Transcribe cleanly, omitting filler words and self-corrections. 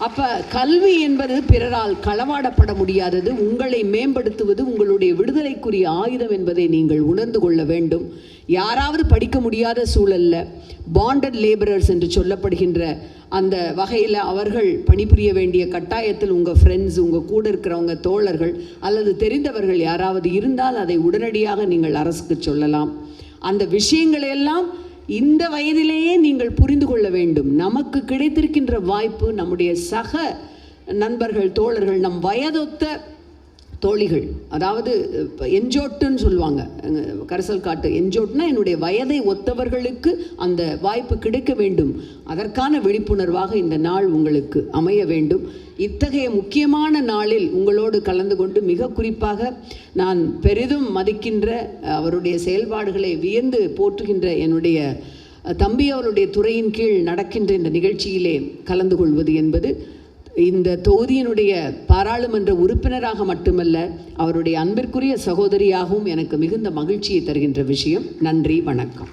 அப்போ கல்வி என்பது பிறரால் களவாடப்பட முடியாதது. உங்களை மேம்படுத்துவது உங்களுடைய விடுதலைக்குரிய ஆயுதம் என்பதை நீங்கள் உணர்ந்து கொள்ள வேண்டும். யாராவது படிக்க முடியாத சூழலில் பாண்டட் லேபரர்ஸ் என்று சொல்லப்படுகின்ற அந்த வகையில் அவர்கள் பணிபுரிய வேண்டிய கட்டாயத்தில் உங்கள் ஃப்ரெண்ட்ஸ், உங்கள் கூட இருக்கிறவங்க, தோழர்கள் அல்லது தெரிந்தவர்கள் யாராவது இருந்தால் அதை உடனடியாக நீங்கள் அரசுக்கு சொல்லலாம். அந்த விஷயங்களையெல்லாம் இந்த வயதிலேயே நீங்கள் புரிந்து கொள்ள வேண்டும். நமக்கு கிடைத்திருக்கின்ற வாய்ப்பு நம்முடைய சக நண்பர்கள், தோழர்கள், நம் வயதொத்த தோழிகள், அதாவது என்ஜோட்டுன்னு சொல்லுவாங்க, கரிசல் காட்டு என்ஜோட்னா என்னுடைய வயதை ஒத்தவர்களுக்கு அந்த வாய்ப்பு கிடைக்க வேண்டும். அதற்கான விழிப்புணர்வாக இந்த நாள் உங்களுக்கு அமைய வேண்டும். இத்தகைய முக்கியமான நாளில் உங்களோடு கலந்து கொண்டு மிக குறிப்பாக நான் பெரிதும் மதிக்கின்ற, அவருடைய செயல்பாடுகளை வியந்து போற்றுகின்ற என்னுடைய தம்பி அவருடைய துறையின் கீழ் நடக்கின்ற இந்த நிகழ்ச்சியிலே கலந்து கொள்வது என்பது இந்த தொகுதியினுடைய பாராளுமன்ற உறுப்பினராக மட்டுமல்ல, அவருடைய அன்பிற்குரிய சகோதரியாகவும் எனக்கு மிகுந்த மகிழ்ச்சியை தருகின்ற விஷயம். நன்றி, வணக்கம்.